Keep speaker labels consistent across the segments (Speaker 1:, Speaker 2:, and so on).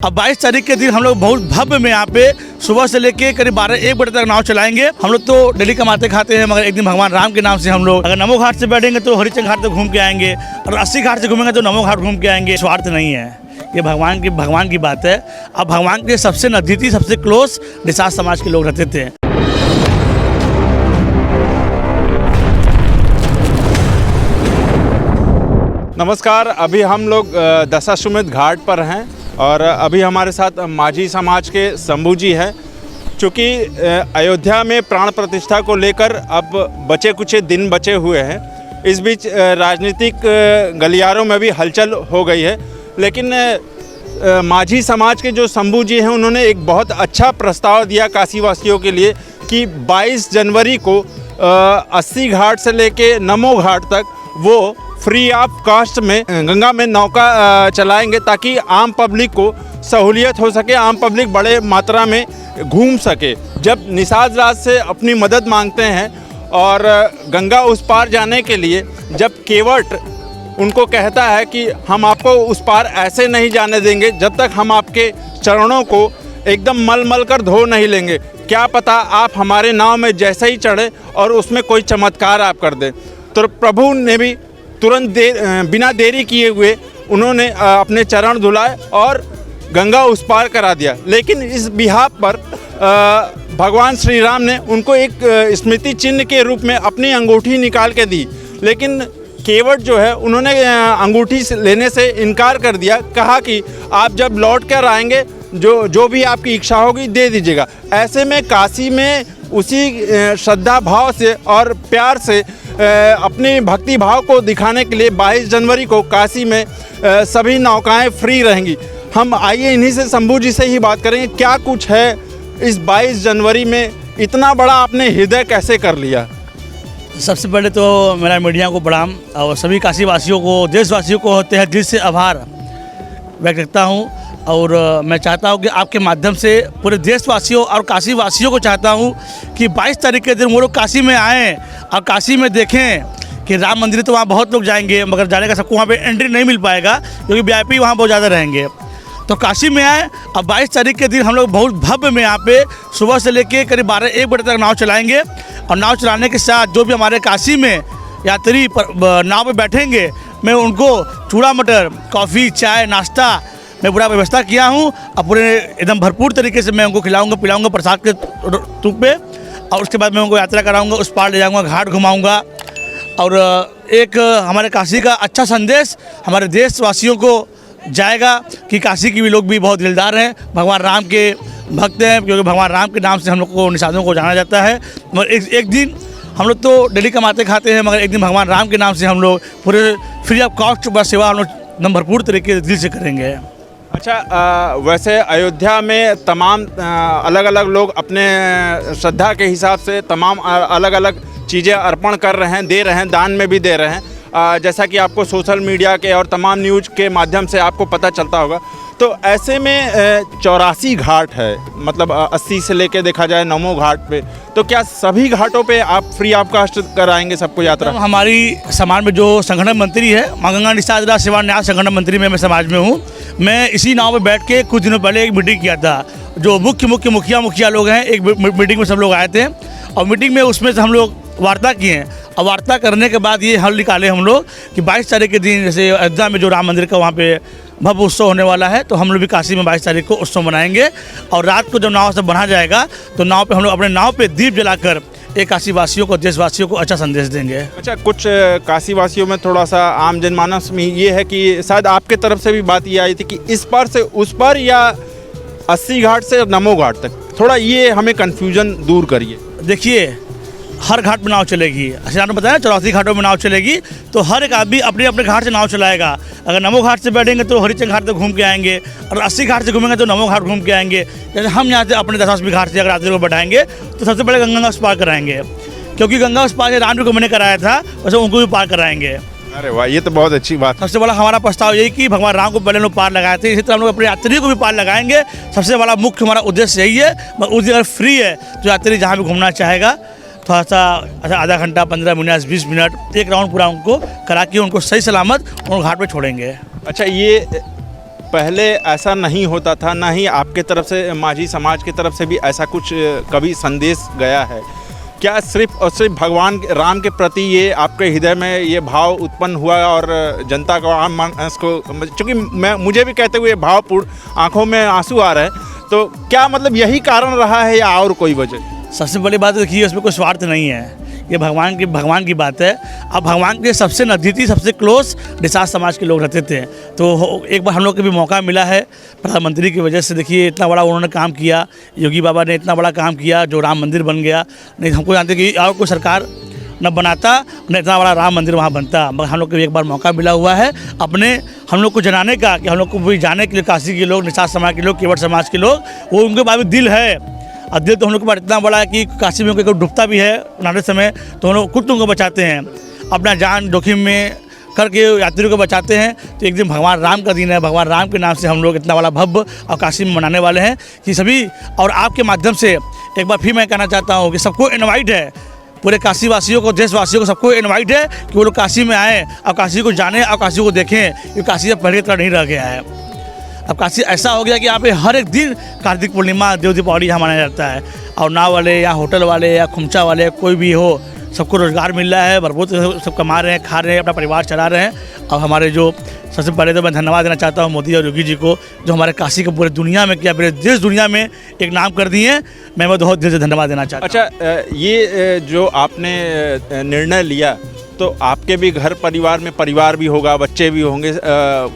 Speaker 1: अब 22 तारीख के दिन हम लोग बहुत भव्य में यहाँ पे सुबह से लेके करीब 12-1 बजे तक नाव चलाएंगे। हम लोग तो डेली कमाते खाते हैं, मगर एक दिन भगवान राम के नाम से हम लोग अगर नमो घाट से बैठेंगे तो हरिचंद घाट तक घूम के आएंगे, और 80 घाट से घूमेंगे तो नमो घाट घूम के आएंगे। स्वार्थ नहीं है, ये भगवान की बात है। अब भगवान के सबसे नजदीकी सबसे क्लोज निषाद समाज के लोग रहते थे।
Speaker 2: नमस्कार, अभी हम लोग दशाश्वमेध घाट पर हैं और अभी हमारे साथ माझी समाज के शंभू जी हैं। चूँकि अयोध्या में प्राण प्रतिष्ठा को लेकर अब बचे कुछ दिन बचे हुए हैं, इस बीच राजनीतिक गलियारों में भी हलचल हो गई है। लेकिन माझी समाज के जो शंभू जी हैं, उन्होंने एक बहुत अच्छा प्रस्ताव दिया काशीवासियों के लिए कि 22 जनवरी को 80 घाट से लेके नमो घाट तक वो फ्री ऑफ कॉस्ट में गंगा में नौका चलाएंगे, ताकि आम पब्लिक को सहूलियत हो सके, आम पब्लिक बड़े मात्रा में घूम सके। जब निषाद राज से अपनी मदद मांगते हैं और गंगा उस पार जाने के लिए जब केवट उनको कहता है कि हम आपको उस पार ऐसे नहीं जाने देंगे जब तक हम आपके चरणों को एकदम मल कर धो नहीं लेंगे, क्या पता आप हमारे नाव में जैसे ही चढ़े और उसमें कोई चमत्कार आप कर दें। तो प्रभु ने भी तुरंत बिना देरी किए हुए उन्होंने अपने चरण धुलाए और गंगा उस पार करा दिया। लेकिन इस बिहाफ पर भगवान श्री राम ने उनको एक स्मृति चिन्ह के रूप में अपनी अंगूठी निकाल के दी। लेकिन केवट जो है, उन्होंने अंगूठी लेने से इनकार कर दिया, कहा कि आप जब लौट कर आएंगे जो भी आपकी इच्छा होगी दे दीजिएगा। ऐसे में काशी में उसी श्रद्धा भाव से और प्यार से अपनी भक्ति भाव को दिखाने के लिए 22 जनवरी को काशी में सभी नौकाएं फ्री रहेंगी। हम आइए इन्हीं से शंभू जी से ही बात करेंगे, क्या कुछ है इस 22 जनवरी में, इतना बड़ा आपने हृदय कैसे कर लिया।
Speaker 1: सबसे पहले तो मेरा मीडिया को प्रणाम और सभी काशीवासियों को, देशवासियों को होते हैं दिल से आभार व्यक्त करता हूँ। और मैं चाहता हूँ कि आपके माध्यम से पूरे देशवासियों और काशीवासियों को चाहता हूँ कि 22 तारीख के दिन वो लोग काशी में आएँ और काशी में देखें कि राम मंदिर तो वहाँ बहुत लोग जाएंगे, मगर जाने का सबको वहाँ पे एंट्री नहीं मिल पाएगा क्योंकि VIP वहाँ बहुत ज़्यादा रहेंगे। तो काशी में आए। अब 22 तारीख के दिन हम लोग बहुत भव्य में यहाँ पे सुबह से लेके करीब 12-1 बजे तक नाव चलाएँगे, और नाव चलाने के साथ जो भी हमारे काशी में यात्री नाव पर बैठेंगे, मैं उनको चूड़ा मटर, कॉफ़ी, चाय, नाश्ता मैं पूरा व्यवस्था किया हूँ और पूरे एकदम भरपूर तरीके से मैं उनको खिलाऊंगा पिलाऊंगा प्रसाद के रूप में। और उसके बाद मैं उनको यात्रा कराऊंगा, उस पार ले जाऊंगा, घाट घुमाऊंगा। और एक हमारे काशी का अच्छा संदेश हमारे देशवासियों को जाएगा कि काशी के भी लोग भी बहुत दिलदार हैं, भगवान राम के भक्त हैं, क्योंकि भगवान राम के नाम से हम लोग को निषादों को जाना जाता है। मगर एक दिन हम लोग तो डेली कमाते खाते हैं, मगर एक दिन भगवान राम के नाम से हम लोग पूरे फ्री ऑफ कॉस्ट बस सेवा हम लोग एकदम भरपूर तरीके से दिल से करेंगे।
Speaker 2: अच्छा, वैसे अयोध्या में तमाम अलग अलग लोग अपने श्रद्धा के हिसाब से तमाम अलग अलग चीज़ें अर्पण कर रहे हैं, दे रहे हैं, दान में भी दे रहे हैं, जैसा कि आपको सोशल मीडिया के और तमाम न्यूज़ के माध्यम से आपको पता चलता होगा। तो ऐसे में 84 घाट है, मतलब 80 से लेके देखा जाए नमो घाट पे, तो क्या सभी घाटों पे आप फ्री ऑफ कास्ट कराएंगे सबको यात्रा?
Speaker 1: हमारी समाज में जो संगठन मंत्री है, माँ गंगा निषाद राज सेवा न्यास संगठन मंत्री में मैं समाज में हूँ। मैं इसी नाव पे बैठ के कुछ दिनों पहले एक मीटिंग किया था। जो मुखिया लोग हैं, एक मीटिंग में सब लोग आए थे, और मीटिंग में उसमें से हम लोग वार्ता किए हैं। और वार्ता करने के बाद ये हल निकाले हम लोग कि 22 तारीख के दिन जैसे अयोध्या में जो राम मंदिर का वहाँ पे भव्य उत्सव होने वाला है, तो हम लोग भी काशी में 22 तारीख को उत्सव मनाएंगे। और रात को जब नाव से बना जाएगा तो नाव पे हम लोग अपने नाव पे दीप जलाकर एक काशीवासियों को, देशवासियों को अच्छा संदेश देंगे। अच्छा,
Speaker 2: कुछ काशीवासियों में थोड़ा सा आम जनमानस में ये है कि शायद आपके तरफ से भी बात ये आई थी कि इस पार से उस पार या 80 घाट से नमो घाट तक, थोड़ा ये हमें कन्फ्यूजन दूर करिए।
Speaker 1: देखिए, हर घाट में नाव चलेगी, ऐसे आपने बताया 84 घाटों में नाव चलेगी, तो हर एक आदमी अपने अपने घाट से नाव चलाएगा। अगर नमो घाट से बैठेंगे तो हरिचंद घाट तक घूम के आएंगे, और 80 घाट से घूमेंगे तो नमो घाट घूम के आएंगे। जैसे हम यहाँ से अपने 10-20 घाट से अगर यात्री को बैठाएंगे तो सबसे पहले गंगा उस पार कराएंगे, क्योंकि गंगा उस पार राम जी को मैंने कराया था, वैसे उनको भी पार कराएंगे।
Speaker 2: अरे वाह, ये तो बहुत अच्छी बात।
Speaker 1: सबसे बड़ा हमारा प्रस्ताव यही कि भगवान राम को पहले लोग पार लगाए थे, इसी तरह हम लोग अपने यात्री को भी पार लगाएंगे। सबसे बड़ा मुख्य हमारा उद्देश्य यही है। मगर उस अगर फ्री है तो यात्री जहाँ भी घूमना चाहेगा थोड़ा सा आधा घंटा, 15 मिनट, 20 मिनट, एक राउंड पूरा उनको करा के उनको सही सलामत उनको घाट पे छोड़ेंगे।
Speaker 2: अच्छा, ये पहले ऐसा नहीं होता था, ना ही आपके तरफ से, माझी समाज की तरफ से भी ऐसा कुछ कभी संदेश गया है क्या? सिर्फ और सिर्फ भगवान राम के प्रति ये आपके हृदय में ये भाव उत्पन्न हुआ और जनता को, आम मानस को, चूँकि मुझे भी कहते हुए भावपूर्ण आंखों में आंसू आ रहे हैं, तो क्या मतलब यही कारण रहा है या और कोई वजह?
Speaker 1: सबसे बड़ी बात देखिए, उसमें कोई स्वार्थ नहीं है, ये भगवान की बात है। अब भगवान के सबसे नज़दीकी, सबसे क्लोज निषाद समाज के लोग रहते थे, तो एक बार हम लोग को भी मौका मिला है प्रधानमंत्री की वजह से। देखिए इतना बड़ा उन्होंने काम किया, योगी बाबा ने इतना बड़ा काम किया, जो राम मंदिर बन गया। नहीं हमको जानते कि और कोई सरकार न बनाता, न इतना बड़ा राम मंदिर वहाँ बनता, मगर हम लोग को भी एक बार मौका मिला हुआ है अपने हम लोग को जनाने का, कि हम लोग को भी जाने के लिए काशी के लोग, निषाद समाज के लोग, केवट समाज के लोग, वो उनके बाद भी दिल है। और दिल तो हम लोग के पास इतना बड़ा है कि काशी में कोई डूबता भी है नहाते समय तो हम लोग खुद उनको बचाते हैं, अपना जान जोखिम में करके यात्रियों को बचाते हैं। तो एक दिन भगवान राम का दिन है, भगवान राम के नाम से हम लोग इतना बड़ा भव्य और काशी में मनाने वाले हैं कि सभी, और आपके माध्यम से एक बार फिर मैं कहना चाहता हूँ कि सबको इनवाइट है, पूरे काशी वासियों को, देशवासियों को, सबको इनवाइट है कि वो लोग काशी में आएँ और काशी को जानें और काशी को देखें। ये काशी अब पहले की तरह नहीं रह गया है। अब काशी ऐसा हो गया कि यहाँ पे हर एक दिन कार्तिक पूर्णिमा, देव दीपावली यहाँ मनाया जाता है, और नाव वाले या होटल वाले या खुमचा वाले कोई भी हो, सबको रोज़गार मिल रहा है, भरपूर सब कमा रहे हैं, खा रहे हैं, अपना परिवार चला रहे हैं। और हमारे जो सबसे पहले तो मैं धन्यवाद देना चाहता हूँ मोदी और योगी जी को, जो हमारे काशी को पूरे दुनिया में किया, पूरे देश दुनिया में एक नाम कर दिए। मैं बहुत दिल से धन्यवाद देना चाहता हूँ।
Speaker 2: अच्छा, ये जो आपने निर्णय लिया, तो आपके भी घर परिवार में परिवार भी होगा, बच्चे भी होंगे,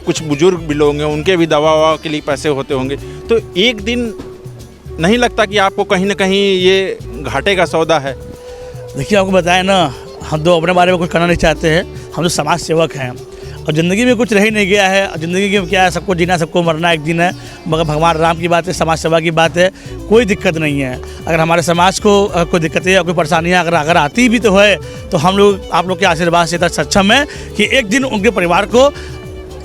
Speaker 2: कुछ बुजुर्ग भी लोग होंगे, उनके भी दवा ववा के लिए पैसे होते होंगे, तो एक दिन नहीं लगता कि आपको कहीं ना कहीं ये घाटे का सौदा है?
Speaker 1: देखिए आपको बताएं ना, हम तो अपने बारे में कुछ करना नहीं चाहते हैं, हम तो समाज सेवक हैं और ज़िंदगी में कुछ रह ही नहीं गया है। ज़िंदगी में क्या है, सबको जीना, सबको मरना एक दिन है, मगर भगवान राम की बात है, समाज सेवा की बात है, कोई दिक्कत नहीं है। अगर हमारे समाज को कोई दिक्कतें या कोई परेशानियाँ अगर आती भी तो है, तो हम लोग आप लोग के आशीर्वाद से इतना सक्षम है कि एक दिन उनके परिवार को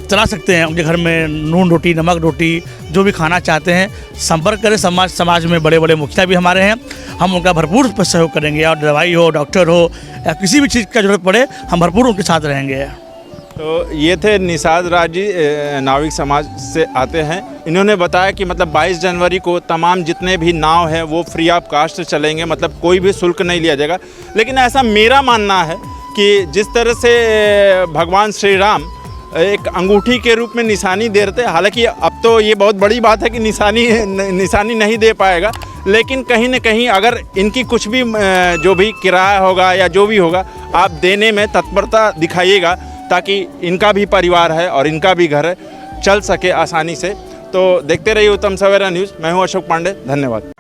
Speaker 1: चला सकते हैं। उनके घर में नून रोटी, नमक रोटी, जो भी खाना चाहते हैं, संपर्क करें। समाज में बड़े बड़े मुखिया भी हमारे हैं, हम उनका भरपूर सहयोग करेंगे, और दवाई हो, डॉक्टर हो, या किसी भी चीज़ का जरूरत पड़े, हम भरपूर उनके साथ रहेंगे।
Speaker 2: तो ये थे निषाद राज जी, नाविक समाज से आते हैं। इन्होंने बताया कि मतलब 22 जनवरी को तमाम जितने भी नाव हैं वो फ्री ऑफ कास्ट चलेंगे, मतलब कोई भी शुल्क नहीं लिया जाएगा। लेकिन ऐसा मेरा मानना है कि जिस तरह से भगवान श्री राम एक अंगूठी के रूप में निशानी दे रहे थे, हालांकि अब तो ये बहुत बड़ी बात है कि निशानी नहीं दे पाएगा, लेकिन कहीं न कहीं अगर इनकी कुछ भी जो भी किराया होगा या जो भी होगा, आप देने में तत्परता दिखाइएगा, ताकि इनका भी परिवार है और इनका भी घर चल सके आसानी से। तो देखते रहिए उत्तम सवेरा न्यूज़। मैं हूं अशोक पांडे, धन्यवाद।